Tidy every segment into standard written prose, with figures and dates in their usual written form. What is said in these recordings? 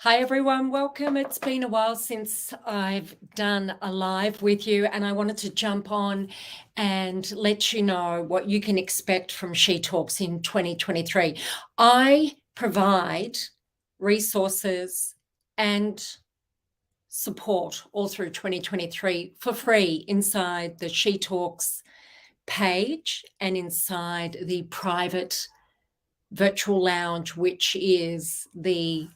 Hi everyone, welcome. It's been a while since I've done a live with you, and I wanted to jump on and let you know what you can expect from She Talks in 2023. I provide resources and support all through 2023 for free inside the She Talks page and inside the private virtual lounge, which is the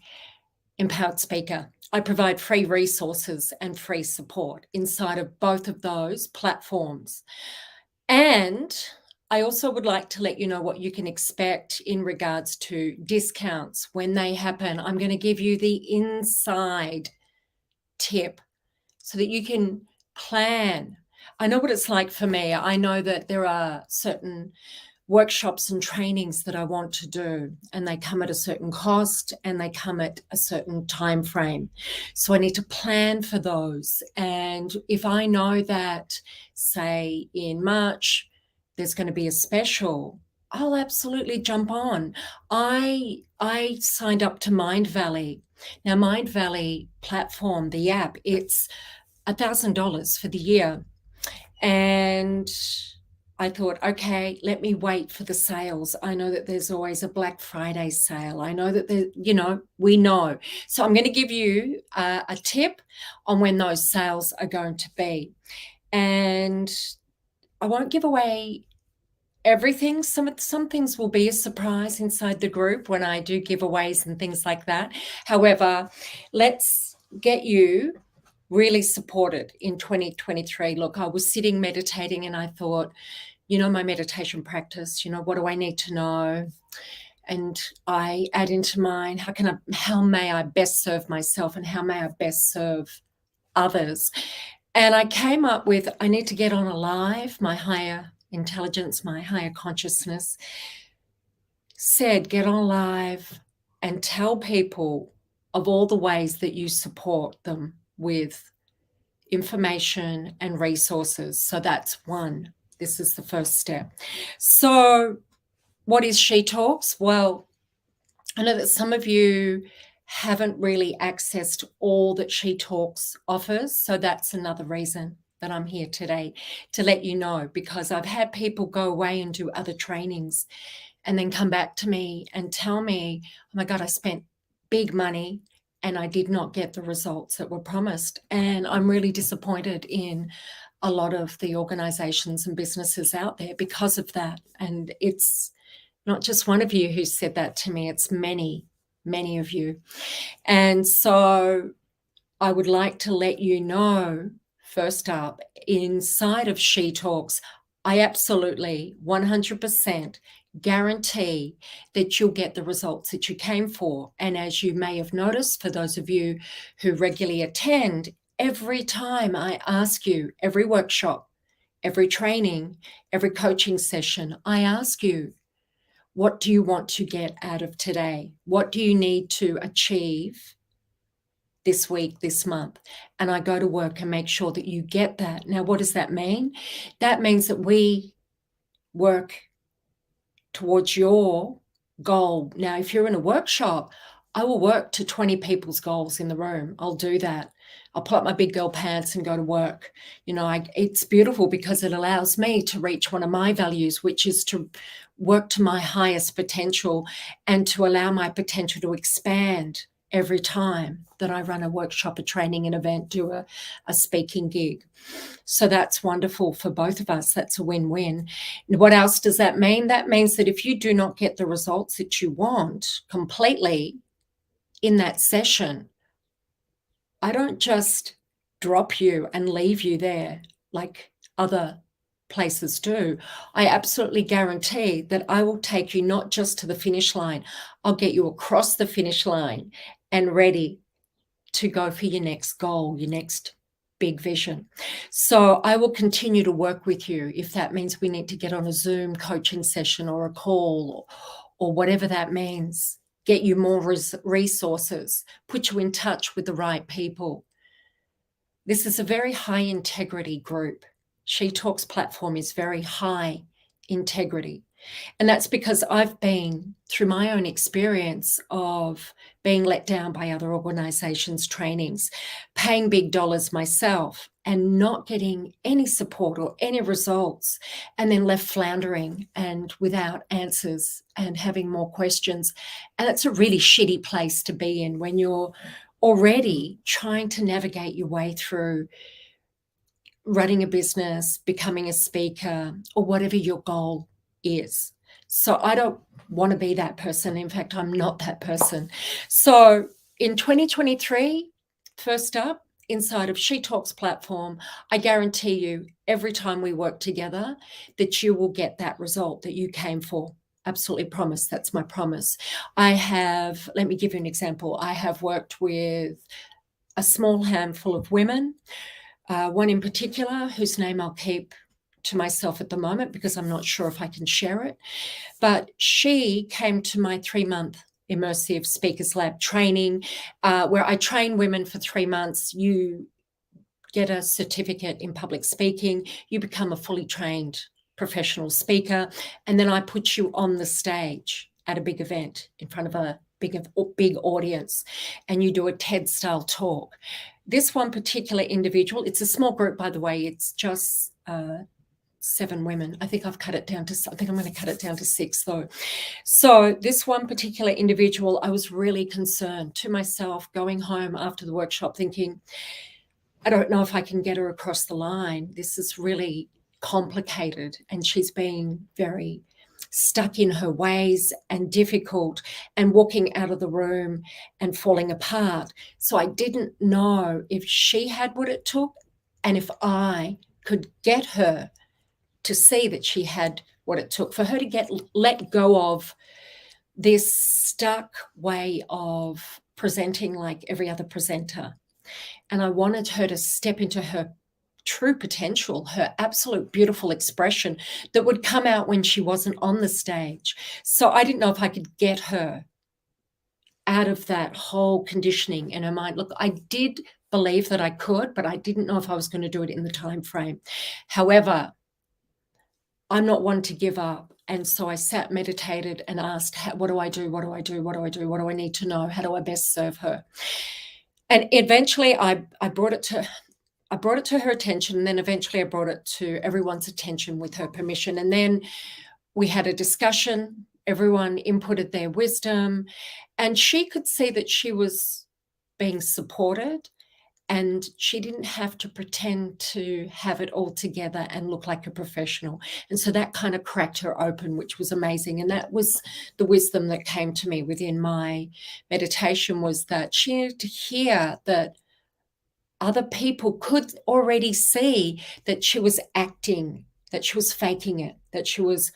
Empowered Speaker. I provide free resources and free support inside of both of those platforms. And I also would like to let you know what you can expect in regards to discounts when they happen. I'm going to give you the inside tip so that you can plan. I know what it's like for me. I know that there are certain workshops and trainings that I want to do, and they come at a certain cost and they come at a certain time frame. So I need to plan for those. And if I know that, say in March, there's going to be a special, I'll absolutely jump on. I signed up to Mind Valley. Now, Mind Valley platform, the app, it's $1,000 for the year. And I thought, okay, let me wait for the sales. I know that there's always a Black Friday sale. I know that we know. So I'm going to give you a tip on when those sales are going to be. And I won't give away everything. Some things will be a surprise inside the group when I do giveaways and things like that. However, let's get you really supported in 2023. Look, I was sitting meditating and I thought, my meditation practice, what do I need to know? And I add into mine, how may I best serve myself and how may I best serve others? And I came up with, I need to get on a live. My higher intelligence, my higher consciousness said, get on live and tell people of all the ways that you support them with information and resources. So that's one. This is the first step. So what is She Talks? Well, I know that some of you haven't really accessed all that She Talks offers. So that's another reason that I'm here today to let you know, because I've had people go away and do other trainings and then come back to me and tell me, oh my God, I spent big money and I did not get the results that were promised. And I'm really disappointed in a lot of the organizations and businesses out there because of that. And it's not just one of you who said that to me, it's many, many of you. And so I would like to let you know, first up, inside of She Talks, I absolutely 100% guarantee that you'll get the results that you came for. And as you may have noticed, for those of you who regularly attend, every time I ask you, every workshop, every training, every coaching session, I ask you, what do you want to get out of today? What do you need to achieve this week, this month? And I go to work and make sure that you get that. Now, what does that mean? That means that we work towards your goal. Now, if you're in a workshop, I will work to 20 people's goals in the room. I'll do that. I'll put up my big girl pants and go to work. It's beautiful because it allows me to reach one of my values, which is to work to my highest potential and to allow my potential to expand every time that I run a workshop, a training, an event, do a speaking gig. So that's wonderful for both of us. That's a win-win. What else does that mean? That means that if you do not get the results that you want completely in that session, I don't just drop you and leave you there like other places do. I absolutely guarantee that I will take you not just to the finish line, I'll get you across the finish line and ready to go for your next goal, your next big vision. So I will continue to work with you if that means we need to get on a Zoom coaching session or a call or whatever that means. Get you more resources, put you in touch with the right people. This is a very high integrity group. She Talks platform is very high integrity. And that's because I've been through my own experience of being let down by other organizations' trainings, paying big dollars myself and not getting any support or any results, and then left floundering and without answers and having more questions. And it's a really shitty place to be in when you're already trying to navigate your way through running a business, becoming a speaker, or whatever your goal is. So I don't want to be that person. In fact, I'm not that person. So in 2023, first up, inside of She Talks platform, I guarantee you every time we work together that you will get that result that you came for. Absolutely promise. That's my promise. Let me give you an example. I have worked with a small handful of women, one in particular whose name I'll keep to myself at the moment because I'm not sure if I can share it. But she came to my 3-month immersive speakers lab training, where I train women for 3 months. You get a certificate in public speaking, you become a fully trained professional speaker, and then I put you on the stage at a big event in front of a big audience, and you do a TED style talk. This one particular individual, it's a small group, by the way, it's just 7 women. I think I'm going to cut it down to 6 though. So this one particular individual, I was really concerned to myself going home after the workshop thinking, I don't know if I can get her across the line. This is really complicated, and she's been very stuck in her ways and difficult and walking out of the room and falling apart. So I didn't know if she had what it took and if I could get her to see that she had what it took for her to let go of this stuck way of presenting like every other presenter. And I wanted her to step into her true potential, her absolute beautiful expression that would come out when she wasn't on the stage. So I didn't know if I could get her out of that whole conditioning in her mind. Look, I did believe that I could, but I didn't know if I was going to do it in the time frame. However, I'm not one to give up. And so I sat, meditated, and asked, what do I do? What do I do? What do I do? What do I need to know? How do I best serve her? And eventually I brought it to her attention, and then eventually I brought it to everyone's attention with her permission. And then we had a discussion, everyone inputted their wisdom, and she could see that she was being supported and she didn't have to pretend to have it all together and look like a professional. And so that kind of cracked her open, which was amazing. And that was the wisdom that came to me within my meditation, was that she needed to hear that other people could already see that she was acting, that she was faking it, that she was,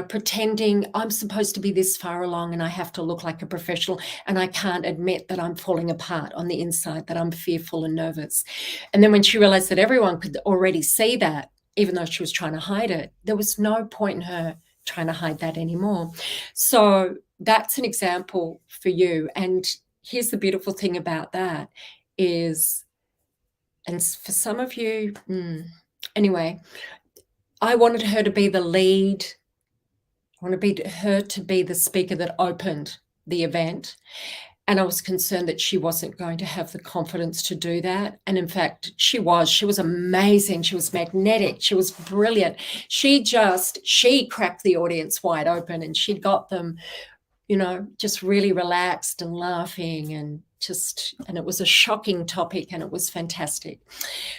pretending I'm supposed to be this far along and I have to look like a professional, and I can't admit that I'm falling apart on the inside, that I'm fearful and nervous. And then when she realized that everyone could already see that, even though she was trying to hide it, there was no point in her trying to hide that anymore. So that's an example for you. And here's the beautiful thing about that is, and for some of you, anyway, I wanted her to be the lead. I wanted her to be the speaker that opened the event. And I was concerned that she wasn't going to have the confidence to do that. And in fact, she was amazing. She was magnetic. She was brilliant. She cracked the audience wide open, and she got them, just really relaxed and laughing, and it was a shocking topic, and it was fantastic.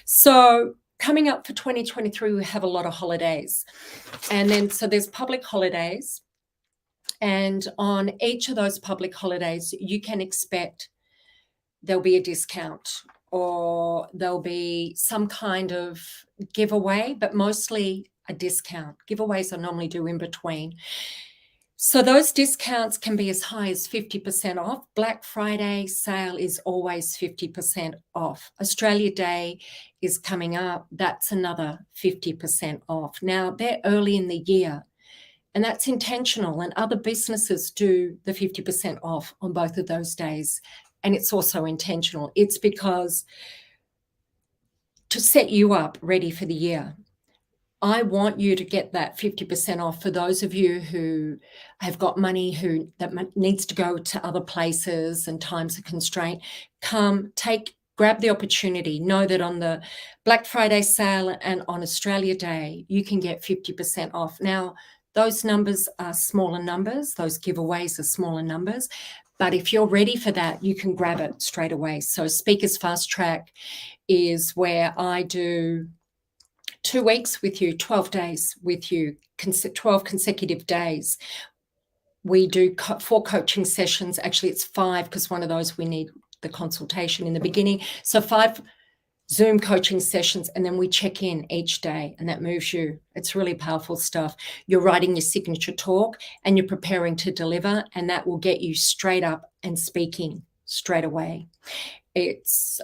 So coming up for 2023, we have a lot of holidays. And then, so there's public holidays. And on each of those public holidays, you can expect there'll be a discount or there'll be some kind of giveaway, but mostly a discount. Giveaways I normally do in between. So those discounts can be as high as 50% off. Black Friday sale is always 50% off. Australia Day is coming up. That's another 50% off. Now, they're early in the year, and that's intentional. And other businesses do the 50% off on both of those days. And it's also intentional. It's because to set you up ready for the year. I want you to get that 50% off. For those of you who have got money that needs to go to other places and time's a constraint, grab the opportunity. Know that on the Black Friday sale and on Australia Day, you can get 50% off. Now, those numbers are smaller numbers. Those giveaways are smaller numbers. But if you're ready for that, you can grab it straight away. So Speakers Fast Track is where I do 2 weeks with you, 12 days with you, 12 consecutive days. We do 4 coaching sessions. Actually, it's 5 because one of those we need the consultation in the beginning. So 5 Zoom coaching sessions, and then we check in each day, and that moves you. It's really powerful stuff. You're writing your signature talk and you're preparing to deliver, and that will get you straight up and speaking straight away. It's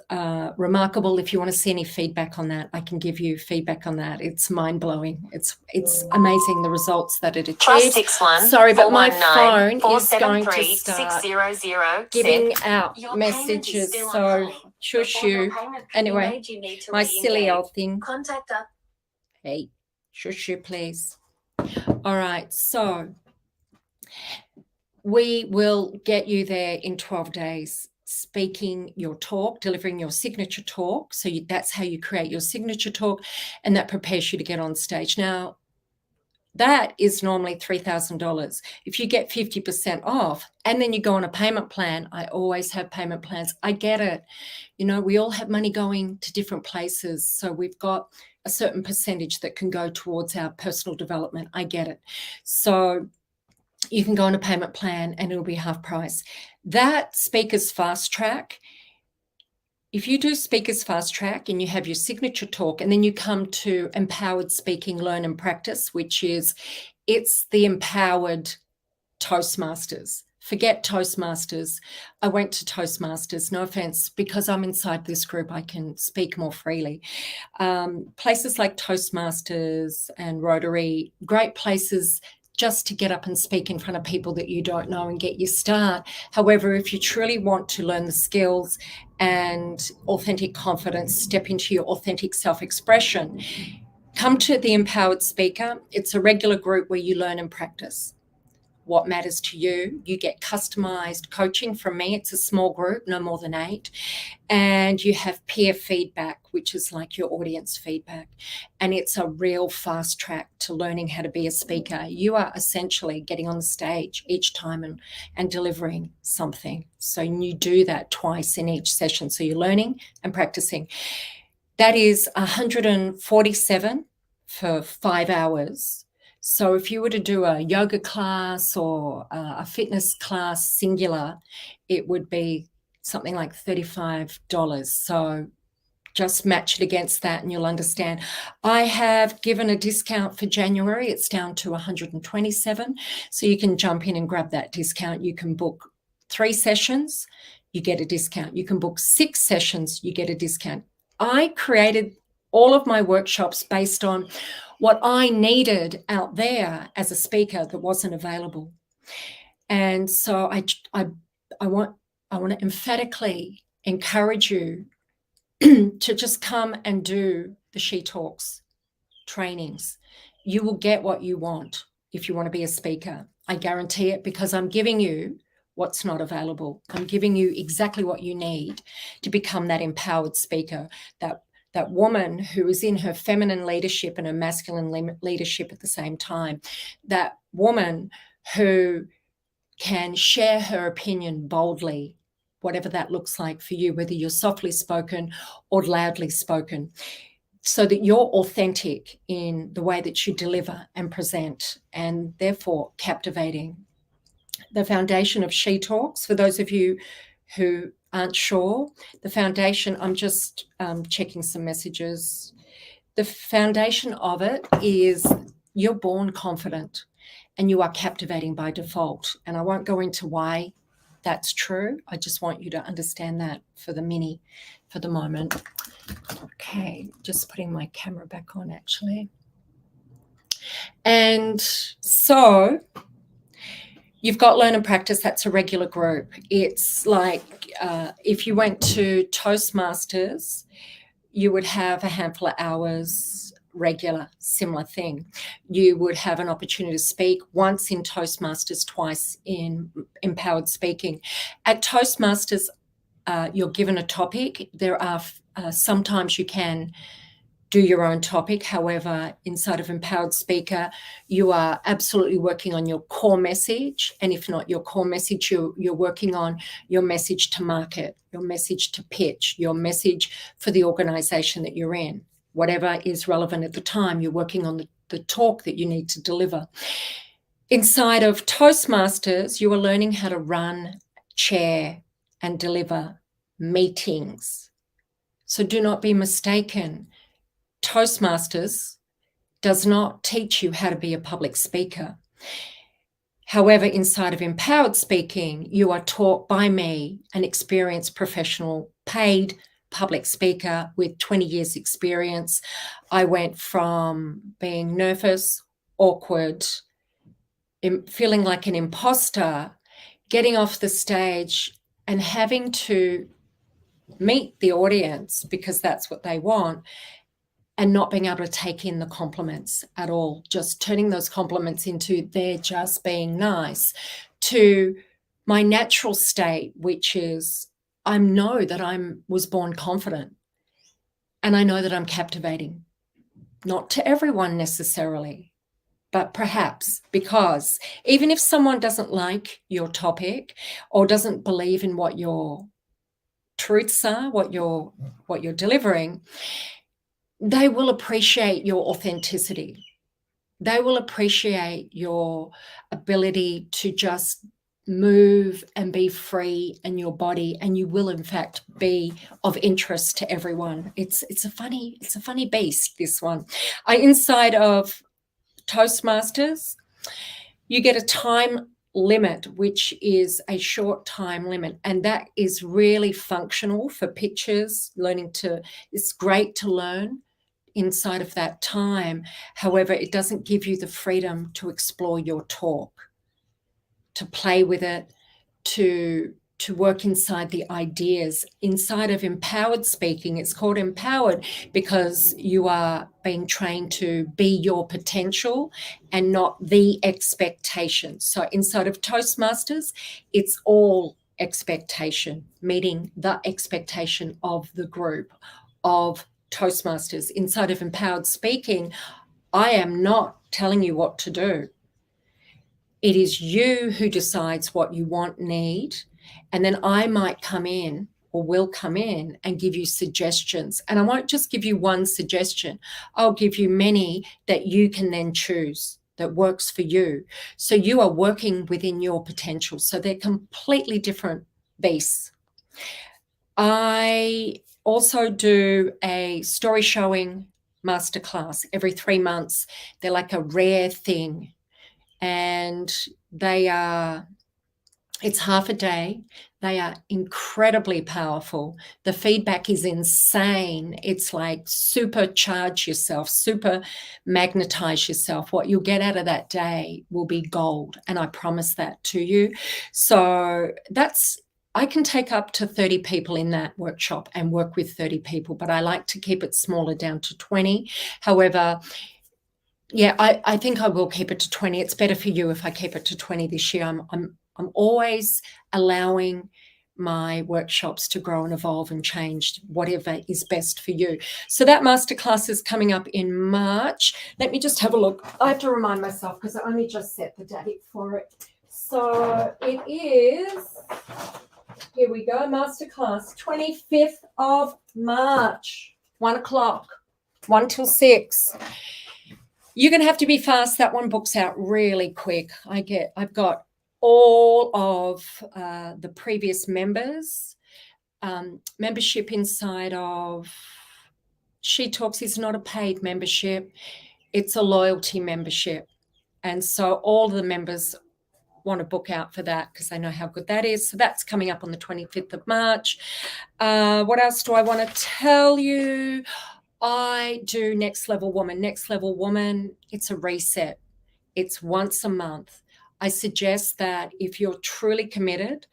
remarkable. If you want to see any feedback on that, I can give you feedback on that. It's mind-blowing. It's amazing the results that it achieves. Sorry, but my phone is going to start giving out messages. So shush you. Anyway, my silly old thing. Hey, shush you, please. All right, so we will get you there in 12 days. Speaking your talk, delivering your signature talk. So that's how you create your signature talk, and that prepares you to get on stage. Now, that is normally $3,000. If you get 50% off and then you go on a payment plan, I always have payment plans. I get it. You know, we all have money going to different places. So we've got a certain percentage that can go towards our personal development. I get it. So you can go on a payment plan and it'll be half price. That Speakers Fast Track, if you do Speakers Fast Track and you have your signature talk, and then you come to Empowered Speaking, Learn and Practice, it's the Empowered Toastmasters. Forget Toastmasters. I went to Toastmasters, no offense, because I'm inside this group, I can speak more freely. Places like Toastmasters and Rotary, great places just to get up and speak in front of people that you don't know and get your start. However, if you truly want to learn the skills and authentic confidence, step into your authentic self-expression, come to the Empowered Speaker. It's a regular group where you learn and practice what matters to you. You get customized coaching from me. It's a small group, no more than 8. And you have peer feedback, which is like your audience feedback. And it's a real fast track to learning how to be a speaker. You are essentially getting on the stage each time and delivering something. So you do that twice in each session. So you're learning and practicing. That is $147 for 5 hours. So if you were to do a yoga class or a fitness class singular, it would be something like $35. So just match it against that and you'll understand. I have given a discount for January. It's down to $127. So you can jump in and grab that discount. You can book 3 sessions, you get a discount. You can book 6 sessions, you get a discount. I created all of my workshops based on what I needed out there as a speaker that wasn't available. And so I want to emphatically encourage you to just come and do the She Talks trainings. You will get what you want if you want to be a speaker. I guarantee it, because I'm giving you what's not available. I'm giving you exactly what you need to become that empowered speaker, that woman who is in her feminine leadership and her masculine leadership at the same time, that woman who can share her opinion boldly, whatever that looks like for you, whether you're softly spoken or loudly spoken, so that you're authentic in the way that you deliver and present, and therefore captivating. The foundation of She Talks, for those of you who aren't sure, the foundation, I'm just checking some messages. The foundation of it is you're born confident and you are captivating by default. And I won't go into why that's true. I just want you to understand that for the moment. Okay, just putting my camera back on actually. And so you've got Learn and Practice. That's a regular group. It's like if you went to Toastmasters, you would have a handful of hours regular, similar thing. You would have an opportunity to speak once in Toastmasters, twice in empowered speaking. At Toastmasters, you're given a topic. There are sometimes you can do your own topic. However, inside of Empowered Speaker, you are absolutely working on your core message. And if not your core message, you're working on your message to market, your message to pitch, your message for the organization that you're in. Whatever is relevant at the time, you're working on the talk that you need to deliver. Inside of Toastmasters, you are learning how to run, chair, and deliver meetings. So do not be mistaken. Toastmasters does not teach you how to be a public speaker. However, inside of Empowered Speaking, you are taught by me, an experienced professional, paid public speaker with 20 years experience. I went from being nervous, awkward, feeling like an imposter, getting off the stage and having to meet the audience because that's what they want, and not being able to take in the compliments at all, just turning those compliments into they're just being nice, to my natural state, which is I know that I was born confident and I know that I'm captivating, not to everyone necessarily, but perhaps because even if someone doesn't like your topic or doesn't believe in what your truths are, what you're delivering, they will appreciate your authenticity. They will appreciate your ability to just move and be free in your body, and you will in fact be of interest to everyone. It's a funny beast, this one. Inside of Toastmasters, you get a time limit, which is a short time limit, and that is really functional for pitches. It's great to learn inside of that time. However, it doesn't give you the freedom to explore your talk, to play with it, to work inside the ideas. Inside of Empowered Speaking, it's called Empowered because you are being trained to be your potential and not the expectation. So inside of Toastmasters, it's all expectation, meeting the expectation of the group, of Toastmasters. Inside of Empowered Speaking, I am not telling you what to do. It is you who decides what you want, need, and then I might come in or will come in and give you suggestions. And I won't just give you one suggestion. I'll give you many that you can then choose that works for you. So you are working within your potential. So they're completely different beasts. I also do a story showing masterclass every 3 months. They're like a rare thing. And it's half a day. They are incredibly powerful. The feedback is insane. It's like supercharge yourself, super magnetize yourself. What you'll get out of that day will be gold. And I promise that to you. So I can take up to 30 people in that workshop and work with 30 people, but I like to keep it smaller, down to 20. However, yeah, I think I will keep it to 20. It's better for you if I keep it to 20 this year. I'm always allowing my workshops to grow and evolve and change, whatever is best for you. So that masterclass is coming up in March. Let me just have a look. I have to remind myself because I only just set the date for it. So it is, here we go, masterclass, 25th of March, 1 o'clock, 1 till 6. You're going to have to be fast. That one books out really quick. I've got all of the previous members. Membership inside of She Talks is not a paid membership. It's a loyalty membership. And so all the members want to book out for that because they know how good that is. So that's coming up on the 25th of March. What else do I want to tell you? I do Next Level Woman. Next Level Woman, it's a reset. It's once a month. I suggest that if you're truly committed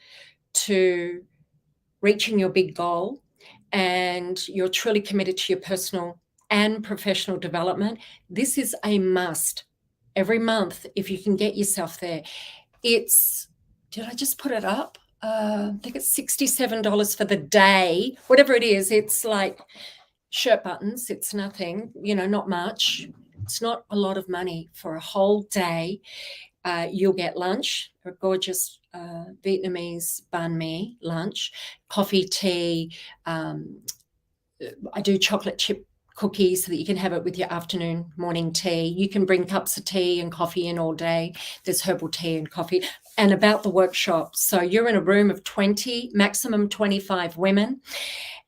to reaching your big goal and you're truly committed to your personal and professional development, this is a must every month if you can get yourself there. It's, did I just put it up? I think it's $67 for the day, whatever it is. It's like shirt buttons. It's nothing, not much. It's not a lot of money for a whole day. You'll get lunch, a gorgeous Vietnamese banh mi lunch, coffee, tea. I do chocolate chip cookies so that you can have it with your afternoon, morning tea. You can bring cups of tea and coffee in all day. There's herbal tea and coffee. And about the workshop, so you're in a room of 20, maximum 25 women.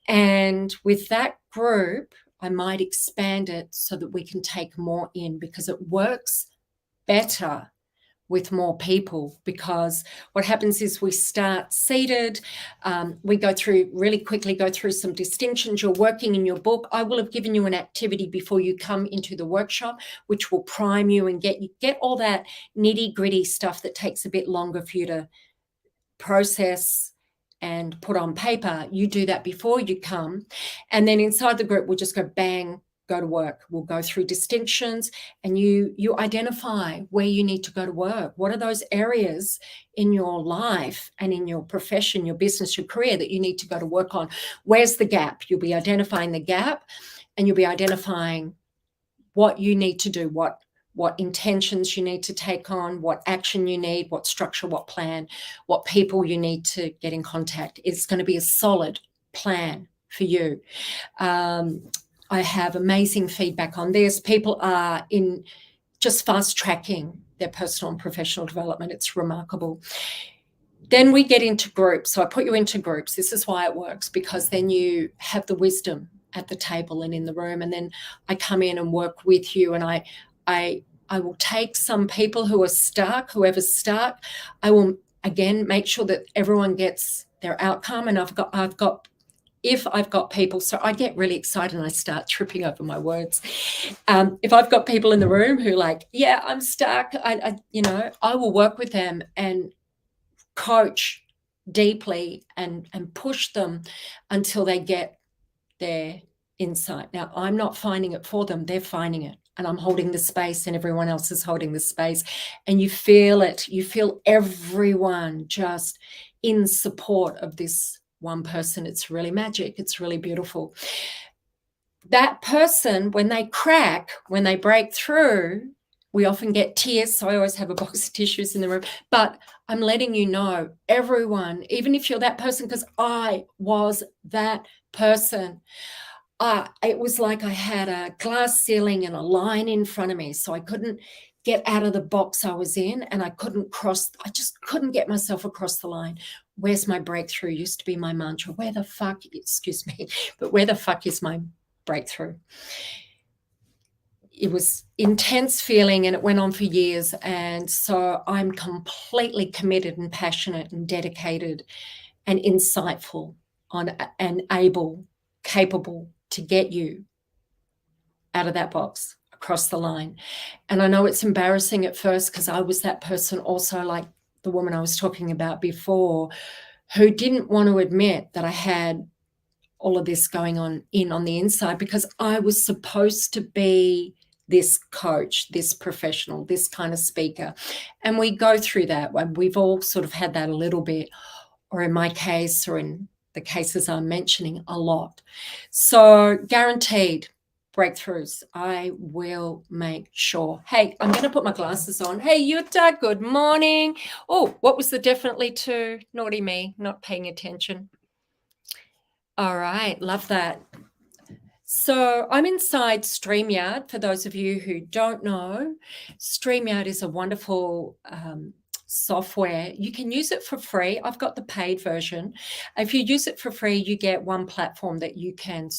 And with that group, I might expand it so that we can take more in, because it works better with more people. Because what happens is we start seated, we go through really quickly, go through some distinctions. You're working in your book. I will have given you an activity before you come into the workshop, which will prime you and get all that nitty gritty stuff that takes a bit longer for you to process and put on paper. You do that before you come. And then inside the group, we'll just go bang, go to work. We'll go through distinctions, and you identify where you need to go to work. What are those areas in your life and in your profession, your business, your career that you need to go to work on? Where's the gap? You'll be identifying the gap, and you'll be identifying what you need to do, what intentions you need to take on, what action you need, what structure, what plan, what people you need to get in contact. It's going to be a solid plan for you. I have amazing feedback on this. People are in just fast tracking their personal and professional development. It's remarkable. Then we get into groups. So I put you into groups. This is why it works, because then you have the wisdom at the table and in the room. And then I come in and work with you, and I will take some people who are stuck, whoever's stuck. I will again make sure that everyone gets their outcome. And I've got if I've got people, so I get really excited and I start tripping over my words. If I've got people in the room who like, yeah, I'm stuck, I will work with them and coach deeply and push them until they get their insight. Now, I'm not finding it for them, they're finding it. And I'm holding the space, and everyone else is holding the space. And you feel it. You feel everyone just in support of this one person. It's really magic. It's really beautiful. That person, when they crack, when they break through, we often get tears. So I always have a box of tissues in the room. But I'm letting you know, everyone, even if you're that person, because I was that person. It was like I had a glass ceiling and a line in front of me, so I couldn't get out of the box I was in, and I just couldn't get myself across the line. Where's my breakthrough? Used to be my mantra. Where the fuck is my breakthrough? It was intense feeling, and it went on for years. And so I'm completely committed and passionate and dedicated and insightful and capable to get you out of that box, across the line. And I know it's embarrassing at first, because I was that person also, like the woman I was talking about before, who didn't want to admit that I had all of this going on the inside, because I was supposed to be this coach, this professional, this kind of speaker. And we go through that. We've all sort of had that a little bit, or in my case, or in the cases I'm mentioning, a lot. So guaranteed breakthroughs. I will make sure. Hey, I'm going to put my glasses on. Hey, Yuta, good morning. Oh, what was the definitely too? Naughty me, not paying attention. All right, love that. So I'm inside StreamYard. For those of you who don't know, StreamYard is a wonderful software. You can use it for free. I've got the paid version. If you use it for free, you get one platform that you can,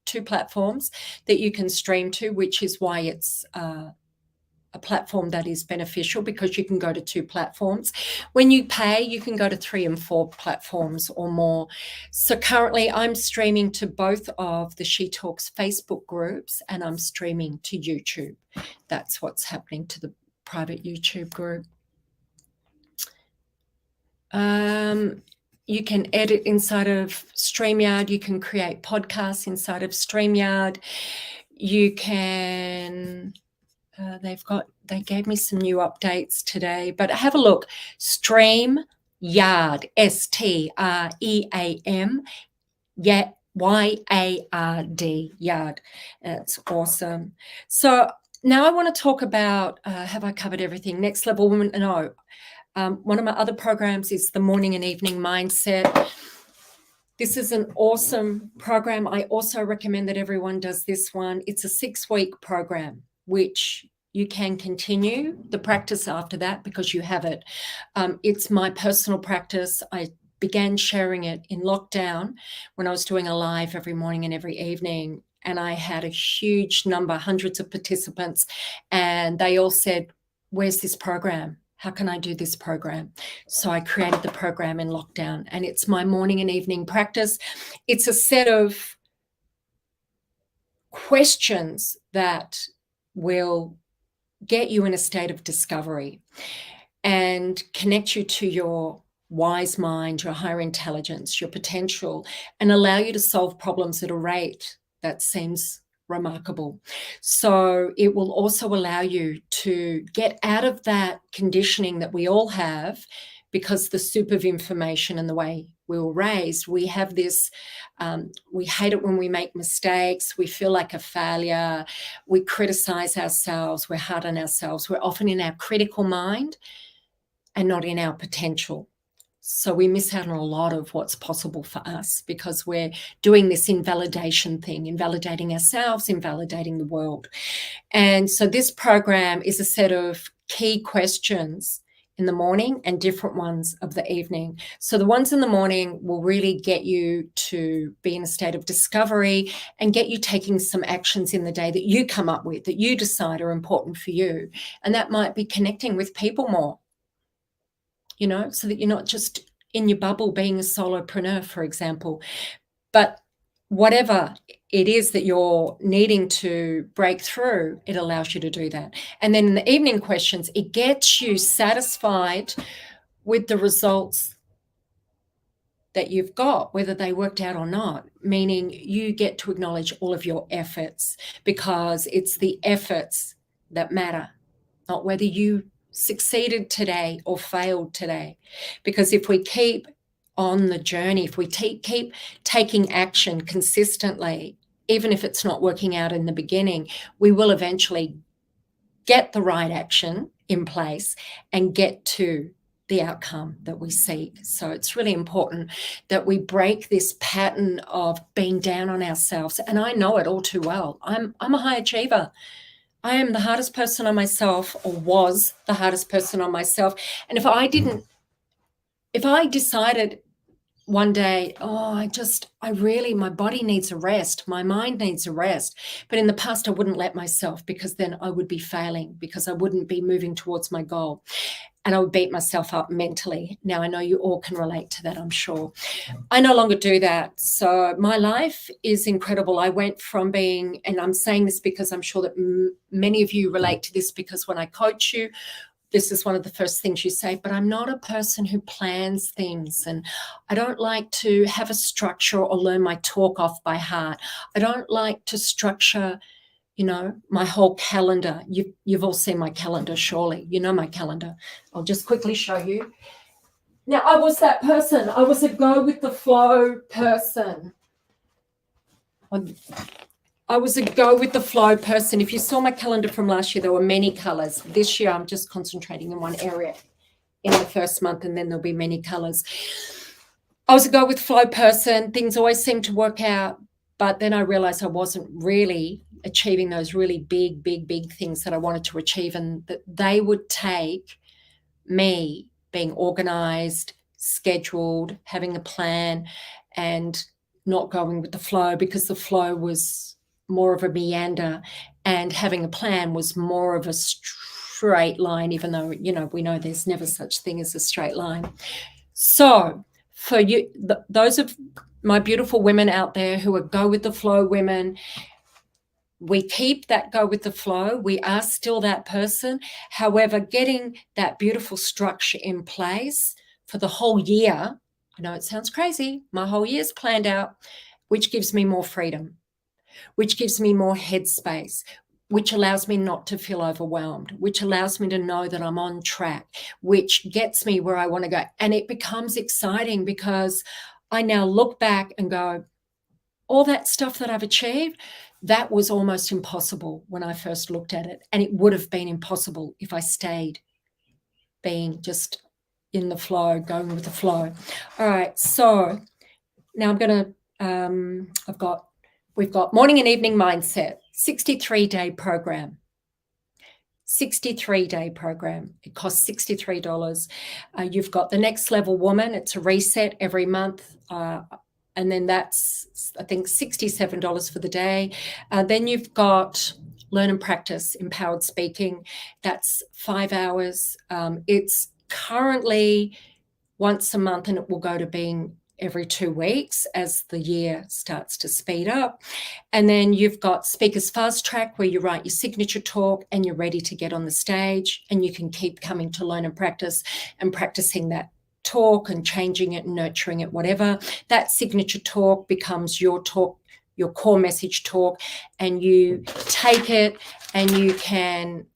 two platforms that you can stream to, which is why it's a platform that is beneficial, because you can go to two platforms. When you pay, you can go to 3 and 4 platforms or more. So currently I'm streaming to both of the She Talks Facebook groups, and I'm streaming to YouTube. That's what's happening to the private YouTube group. You can edit inside of StreamYard. You can create podcasts inside of StreamYard. You can, they gave me some new updates today, but have a look. StreamYard, STREAM, yeah, YARD, Yard. It's awesome. So now I want to talk about, have I covered everything? Next Level Woman? No. One of my other programs is the Morning and Evening Mindset. This is an awesome program. I also recommend that everyone does this one. It's a 6-week program, which you can continue the practice after that because you have it. It's my personal practice. I began sharing it in lockdown when I was doing a live every morning and every evening. And I had a huge number, hundreds of participants, and they all said, "Where's this program? How can I do this program?" So I created the program in lockdown, and it's my morning and evening practice. It's a set of questions that will get you in a state of discovery and connect you to your wise mind, your higher intelligence, your potential, and allow you to solve problems at a rate that seems remarkable. So it will also allow you to get out of that conditioning that we all have, because the soup of information and the way we were raised, we have this, we hate it when we make mistakes, we feel like a failure, we criticize ourselves, we're hard on ourselves, we're often in our critical mind and not in our potential. So we miss out on a lot of what's possible for us because we're doing this invalidation thing, invalidating ourselves, invalidating the world. And so this program is a set of key questions in the morning and different ones of the evening. So the ones in the morning will really get you to be in a state of discovery and get you taking some actions in the day that you come up with, that you decide are important for you. And that might be connecting with people more, you know, so that you're not just in your bubble being a solopreneur, for example. But whatever it is that you're needing to break through, it allows you to do that. And then in the evening questions, it gets you satisfied with the results that you've got, whether they worked out or not, meaning you get to acknowledge all of your efforts, because it's the efforts that matter, not whether you succeeded today or failed today. Because if we keep on the journey, if we keep taking action consistently, even if it's not working out in the beginning, we will eventually get the right action in place and get to the outcome that we seek. So it's really important that we break this pattern of being down on ourselves. And I know it all too well. I'm a high achiever. I am the hardest person on myself, or was the hardest person on myself. And if I decided one day, oh, my body needs a rest, my mind needs a rest. But in the past, I wouldn't let myself, because then I would be failing, because I wouldn't be moving towards my goal. And I would beat myself up mentally. Now, I know you all can relate to that, I'm sure. I no longer do that. So my life is incredible. I went from being, and I'm saying this because I'm sure that many of you relate to this, because when I coach you, this is one of the first things you say, but I'm not a person who plans things, and I don't like to have a structure or learn my talk off by heart. I don't like to structure, you know, my whole calendar. You've all seen my calendar, surely. You know my calendar. I'll just quickly show you. Now, I was that person. I was a go with the flow person. I was a go with the flow person. If you saw my calendar from last year, there were many colors. This year, I'm just concentrating in one area in the first month, and then there'll be many colors. I was a go with flow person. Things always seemed to work out, but then I realized I wasn't really achieving those really big things that I wanted to achieve, and that they would take me being organized, scheduled, having a plan, and not going with the flow, because the flow was more of a meander and having a plan was more of a straight line, even though, you know, we know there's never such thing as a straight line. So for you, those of my beautiful women out there who are go with the flow women, we keep that go with the flow. We are still that person. However, getting that beautiful structure in place for the whole year I know it sounds crazy. My whole year's planned out, which gives me more freedom, which gives me more headspace, which allows me not to feel overwhelmed, which allows me to know that I'm on track, which gets me where I want to go. And it becomes exciting because I now look back and go, all that stuff that I've achieved, that was almost impossible when I first looked at it. And it would have been impossible if I stayed being just in the flow, going with the flow. All right. So now I'm going to, we've got morning and evening mindset, 63-day program. 63-day program. It costs $63. You've got the next level woman. It's a reset every month. And then that's, I think, $67 for the day. Then you've got learn and practice empowered speaking. That's 5 hours. It's currently once a month, and it will go to being every 2 weeks as the year starts to speed up. And then you've got Speakers Fast Track, where you write your signature talk and you're ready to get on the stage, and you can keep coming to learn and practice and practicing that talk and changing it and nurturing it, whatever. That signature talk becomes your talk, your core message talk, and you take it and you can,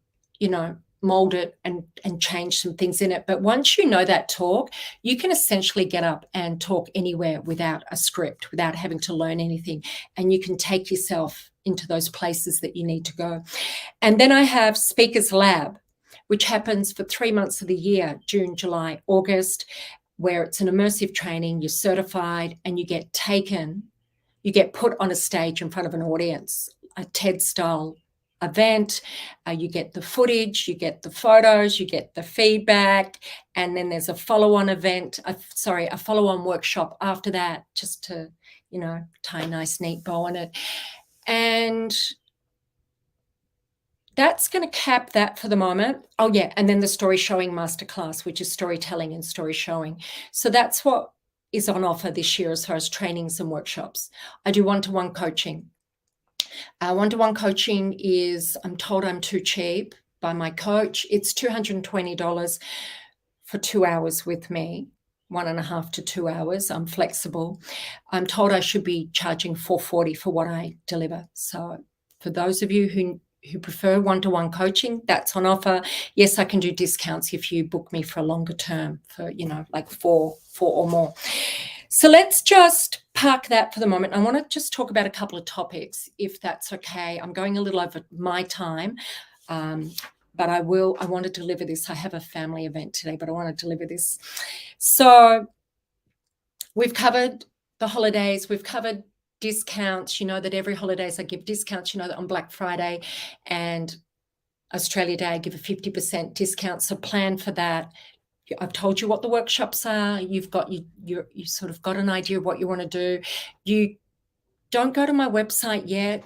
mold it and change some things in it. But once you know that talk, you can essentially get up and talk anywhere without a script, without having to learn anything. And you can take yourself into those places that you need to go. And then I have Speakers Lab, which happens for 3 months of the year, June, July, August, where it's an immersive training. You're certified and you get put on a stage in front of an audience, a TED style event. You get the footage, you get the photos, you get the feedback, and then there's a follow-on event, a follow-on workshop after that, just to, tie a nice neat bow on it. And that's going to cap that for the moment. Oh yeah, and then the story showing masterclass, which is storytelling and story showing. So that's what is on offer this year as far as trainings and workshops. I do one-to-one coaching. One-to-one coaching is, I'm told I'm too cheap by my coach. It's $220 for 2 hours with me, 1.5 to 2 hours. I'm flexible. I'm told I should be charging $440 for what I deliver. So for those of you who prefer one-to-one coaching, that's on offer. Yes, I can do discounts if you book me for a longer term, for, like four or more. So let's just park that for the moment. I want to just talk about a couple of topics, if that's okay. I'm going a little over my time, but I want to deliver this. I have a family event today, but I want to deliver this. So we've covered the holidays. We've covered discounts. You know that every holidays I give discounts. You know that on Black Friday and Australia Day I give a 50% discount. So plan for that. I've told you what the workshops are. You've got you sort of got an idea of what you want to do. You don't go to my website yet.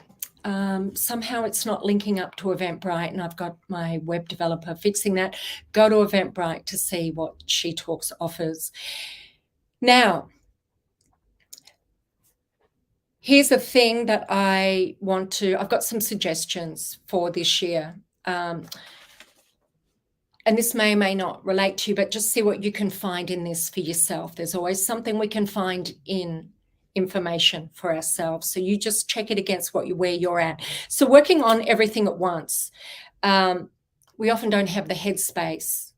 Somehow it's not linking up to Eventbrite, and I've got my web developer fixing that. Go to Eventbrite to see what She Talks offers. Now, here's a thing that I've got some suggestions for this year. And this may or may not relate to you, but just see what you can find in this for yourself. There's always something we can find in information for ourselves. So you just check it against where you're at. So working on everything at once. We often don't have the headspace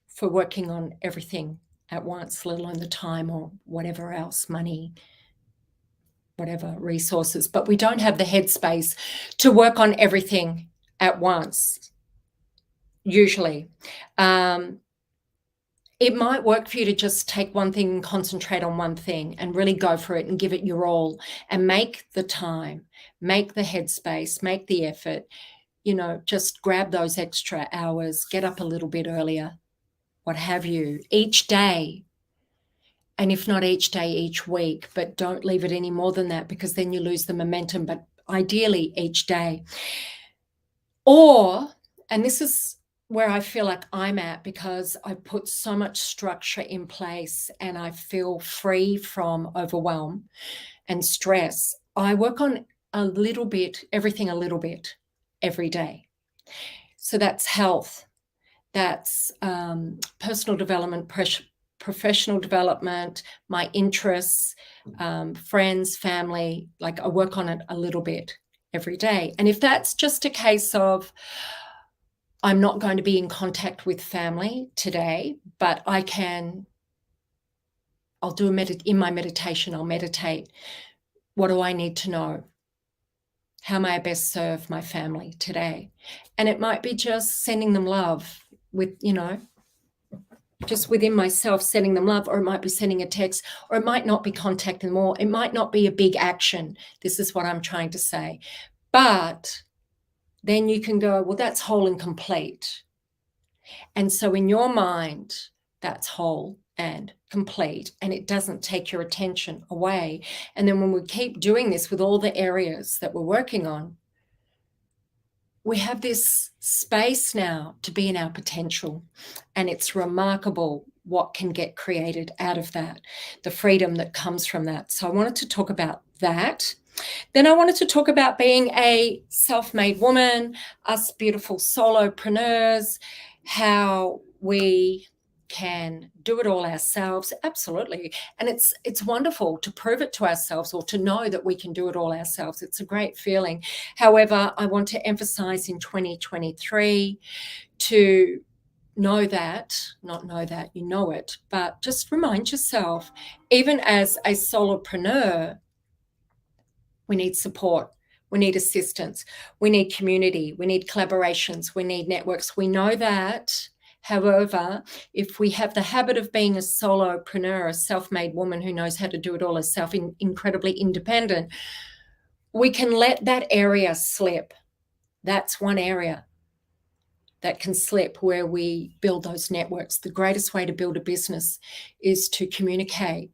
for working on everything at once, let alone the time or whatever else, money, whatever, resources. But we don't have the headspace to work on everything at once. Usually. It might work for you to just take one thing and concentrate on one thing and really go for it and give it your all and make the time, make the headspace, make the effort, just grab those extra hours, get up a little bit earlier, what have you, each day. And if not each day, each week, but don't leave it any more than that, because then you lose the momentum, but ideally each day. And this is where I feel like I'm at, because I put so much structure in place and I feel free from overwhelm and stress. I work on everything a little bit every day. So that's health, that's personal development, professional development, my interests, friends, family. Like, I work on it a little bit every day. And if that's just a case of I'm not going to be in contact with family today, but I'll do in my meditation, I'll meditate. What do I need to know? How may I best serve my family today? And it might be just sending them love with, just within myself, sending them love, or it might be sending a text, or it might not be contacting them, or it might not be a big action. This is what I'm trying to say. But then you can go, well, that's whole and complete. And so in your mind, that's whole and complete, and it doesn't take your attention away. And then when we keep doing this with all the areas that we're working on, we have this space now to be in our potential, and it's remarkable what can get created out of that, the freedom that comes from that. So I wanted to talk about that. Then I wanted to talk about being a self-made woman, us beautiful solopreneurs, how we can do it all ourselves. Absolutely. And it's wonderful to prove it to ourselves, or to know that we can do it all ourselves. It's a great feeling. However, I want to emphasize in 2023 to know that, not know that, you know it, but just remind yourself, even as a solopreneur, we need support. We need assistance. We need community. We need collaborations. We need networks. We know that. However, if we have the habit of being a solopreneur, a self-made woman who knows how to do it all herself, incredibly independent, we can let that area slip. That's one area that can slip, where we build those networks. The greatest way to build a business is to communicate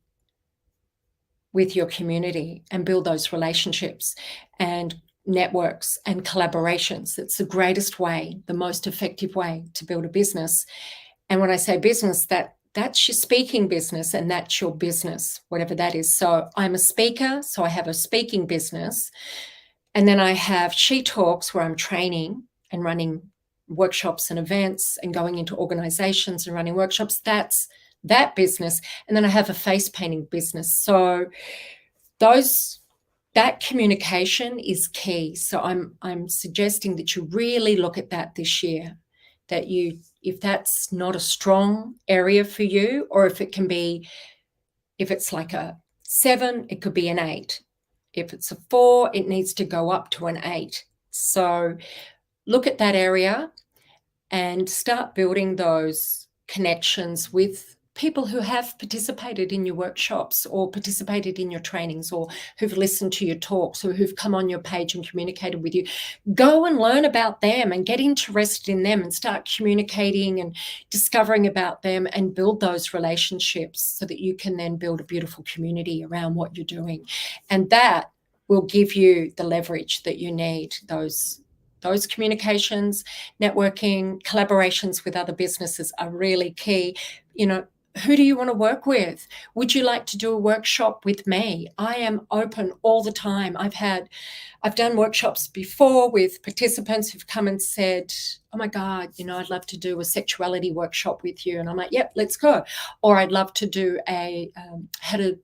with your community and build those relationships and networks and collaborations. It's the greatest way, the most effective way to build a business. And when I say business, that's your speaking business, and that's your business, whatever that is. So I'm a speaker, so I have a speaking business. And then I have She Talks, where I'm training and running workshops and events and going into organizations and running workshops. That's that business. And then I have a face painting business. So that communication is key. So I'm suggesting that you really look at that this year, that if that's not a strong area for you, or if it's like a 7, it could be an 8. If it's a 4, it needs to go up to an 8. So look at that area and start building those connections with people who have participated in your workshops, or participated in your trainings, or who've listened to your talks, or who've come on your page and communicated with you. Go and learn about them and get interested in them, and start communicating and discovering about them, and build those relationships so that you can then build a beautiful community around what you're doing. And that will give you the leverage that you need. Those communications, networking, collaborations with other businesses are really key. Who do you want to work with? Would you like to do a workshop with me? I am open all the time. I've done workshops before with participants who've come and said, oh my God, I'd love to do a sexuality workshop with you. And I'm like, yep, let's go. Or I'd love to do a how to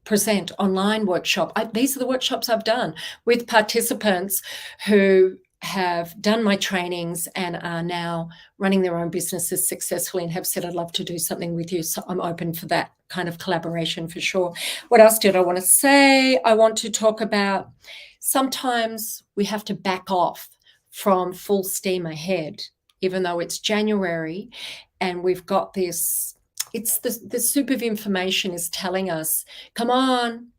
present online workshop. These are the workshops I've done with participants who have done my trainings and are now running their own businesses successfully, and have said, I'd love to do something with you. So I'm open for that kind of collaboration for sure. What else did I want to say? I want to talk about, sometimes we have to back off from full steam ahead, even though it's January and we've got this, it's the soup of information is telling us, come on,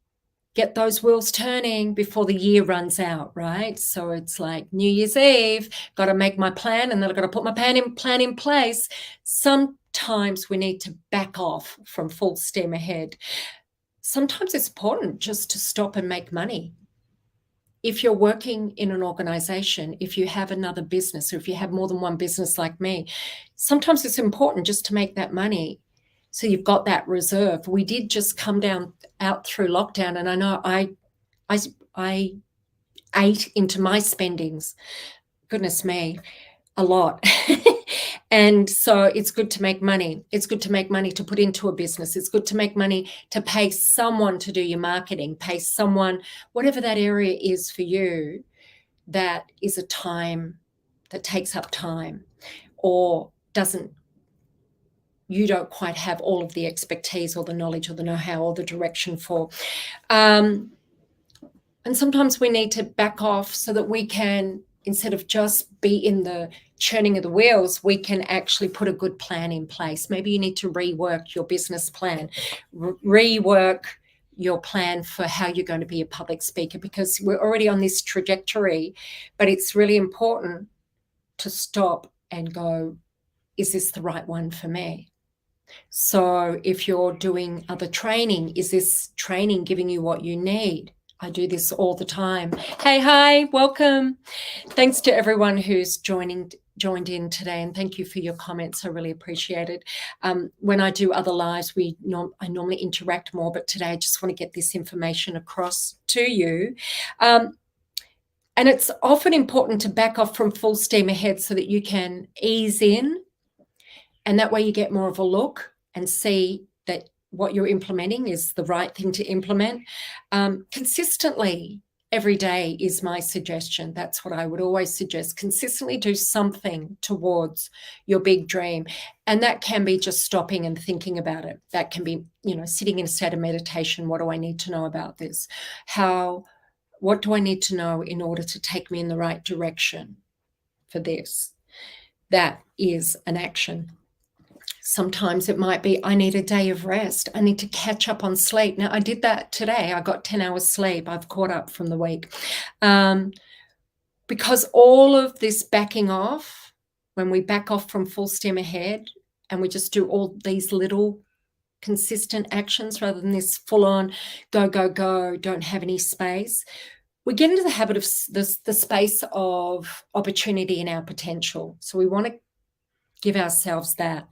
get those wheels turning before the year runs out, right? So it's like New Year's Eve, got to make my plan, and then I've got to put my plan in place. Sometimes we need to back off from full steam ahead. Sometimes it's important just to stop and make money. If you're working in an organization, if you have another business, or if you have more than one business like me, sometimes it's important just to make that money. So you've got that reserve. We did just come out through lockdown, and I know I ate into my spendings, goodness me, a lot. And so it's good to make money. It's good to make money to put into a business. It's good to make money to pay someone to do your marketing, pay someone, whatever that area is for you, that is a time that takes up time or you don't quite have all of the expertise or the knowledge or the know-how or the direction for. And sometimes we need to back off so that we can, instead of just be in the churning of the wheels, we can actually put a good plan in place. Maybe you need to rework your business plan, rework your plan for how you're going to be a public speaker, because we're already on this trajectory, but it's really important to stop and go, is this the right one for me? So if you're doing other training, is this training giving you what you need? I do this all the time. Hey, hi, welcome. Thanks to everyone who's joined in today, and thank you for your comments. I really appreciate it. When I do other lives, I normally interact more, but today I just want to get this information across to you. And it's often important to back off from full steam ahead so that you can ease in, and that way you get more of a look and see that what you're implementing is the right thing to implement. Consistently every day is my suggestion. That's what I would always suggest. Consistently do something towards your big dream. And that can be just stopping and thinking about it. That can be, sitting in a state of meditation. What do I need to know about this? What do I need to know in order to take me in the right direction for this? That is an action. Sometimes it might be, I need a day of rest. I need to catch up on sleep. Now, I did that today. I got 10 hours sleep. I've caught up from the week. Because all of this backing off, when we back off from full steam ahead and we just do all these little consistent actions rather than this full-on go, go, go, don't have any space, we get into the habit of the space of opportunity and our potential. So we want to give ourselves that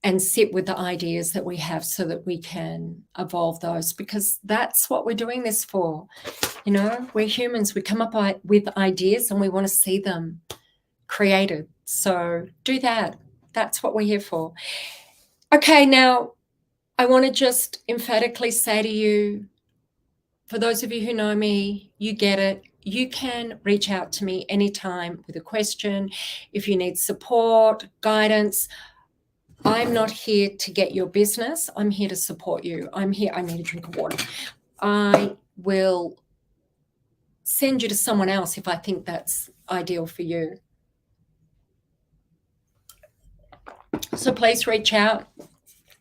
and sit with the ideas that we have so that we can evolve those, because that's what we're doing this for. We're humans. We come up with ideas and we want to see them created. So do that. That's what we're here for. Okay, now I want to just emphatically say to you, for those of you who know me, you get it. You can reach out to me anytime with a question. If you need support, guidance, I'm not here to get your business. I'm here to support you. I need a drink of water. I will send you to someone else if I think that's ideal for you. So please reach out.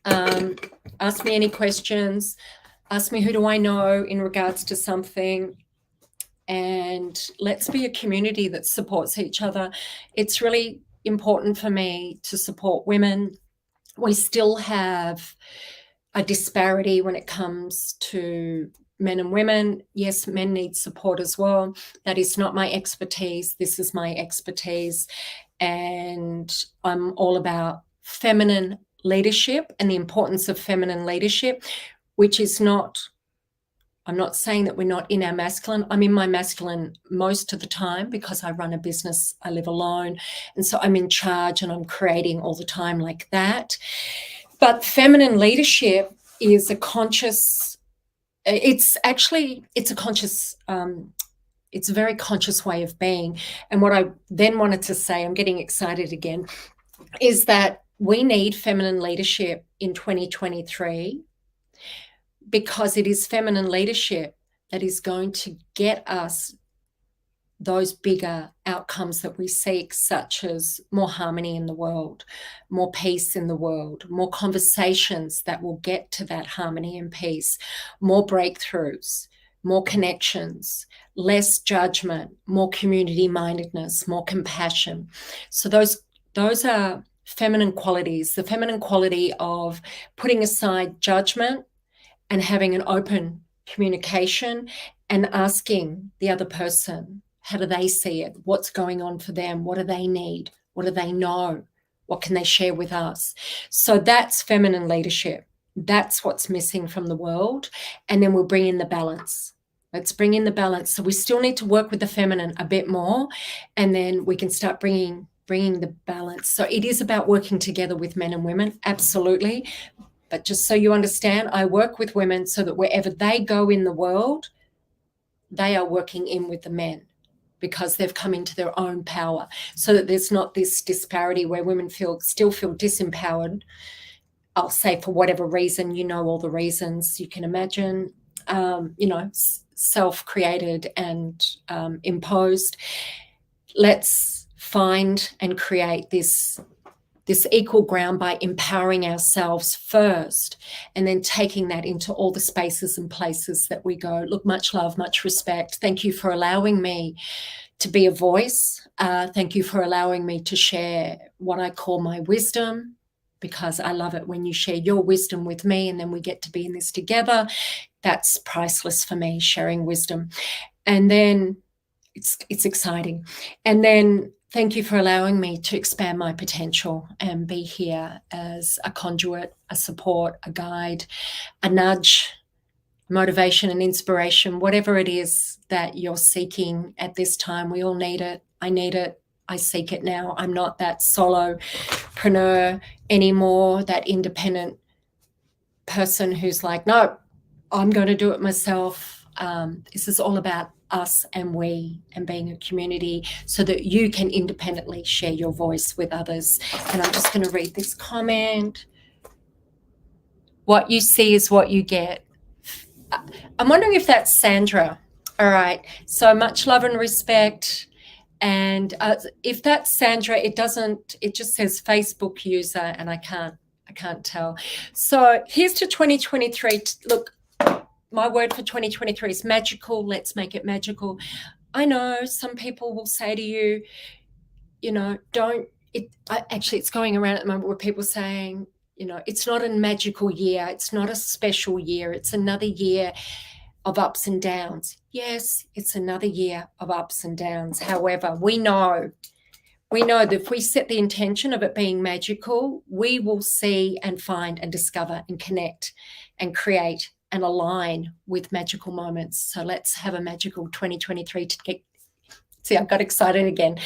Ask me any questions. Ask me who do I know in regards to something. And let's be a community that supports each other. It's really important for me to support women. We still have a disparity when it comes to men and women. Yes, men need support as well. That is not my expertise. This is my expertise. And I'm all about feminine leadership and the importance of feminine leadership, which is not, I'm not saying that we're not in our masculine. I'm in my masculine most of the time because I run a business, I live alone. And so I'm in charge and I'm creating all the time like that. But feminine leadership is a conscious, it's a very conscious way of being. And what I then wanted to say, I'm getting excited again, is that we need feminine leadership in 2023, because it is feminine leadership that is going to get us those bigger outcomes that we seek, such as more harmony in the world, more peace in the world, more conversations that will get to that harmony and peace, more breakthroughs, more connections, less judgment, more community mindedness, more compassion. So those are feminine qualities, the feminine quality of putting aside judgment and having an open communication and asking the other person, how do they see it? What's going on for them? What do they need? What do they know? What can they share with us? So that's feminine leadership. That's what's missing from the world. And then we'll bring in the balance. Let's bring in the balance. So we still need to work with the feminine a bit more, and then we can start bringing bringing the balance. So it is about working together with men and women, absolutely. But just so you understand, I work with women so that wherever they go in the world, they are working in with the men, because they've come into their own power, so that there's not this disparity where women still feel disempowered. I'll say for whatever reason, you know, all the reasons you can imagine, you know, self-created and imposed. Let's find and create this equal ground by empowering ourselves first, and then taking that into all the spaces and places that we go. Look, much love, much respect. Thank you for allowing me to be a voice. Thank you for allowing me to share what I call my wisdom, because I love it when you share your wisdom with me, and then we get to be in this together. That's priceless for me, sharing wisdom. And then it's exciting. And then thank you for allowing me to expand my potential and be here as a conduit, a support, a guide, a nudge, motivation and inspiration, whatever it is that you're seeking at this time. We all need it. I need it. I seek it now. I'm not that solopreneur anymore, that independent person who's like, no, I'm going to do it myself. This is all about us and we, and being a community, so that you can independently share your voice with others. And I'm just going to read this comment. What you see is what you get. I'm wondering if that's Sandra. All right. So much love and respect. And if that's Sandra, it just says Facebook user, and I can't tell. So here's to 2023. Look, my word for 2023 is magical. Let's make it magical. I know some people will say to you, you know, actually it's going around at the moment where people are saying, you know, it's not a magical year. It's not a special year. It's another year of ups and downs. Yes, it's another year of ups and downs. However, we know that if we set the intention of it being magical, we will see and find and discover and connect and create and align with magical moments. So let's have a magical 2023 see, I got excited again.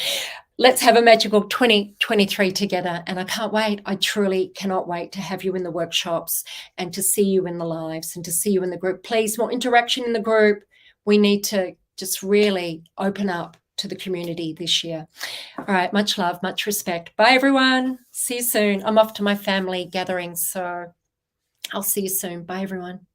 Let's have a magical 2023 together. And I can't wait. I truly cannot wait to have you in the workshops and to see you in the lives and to see you in the group. Please, more interaction in the group. We need to just really open up to the community this year. All right. Much love, much respect. Bye, everyone. See you soon. I'm off to my family gathering, so I'll see you soon. Bye, everyone.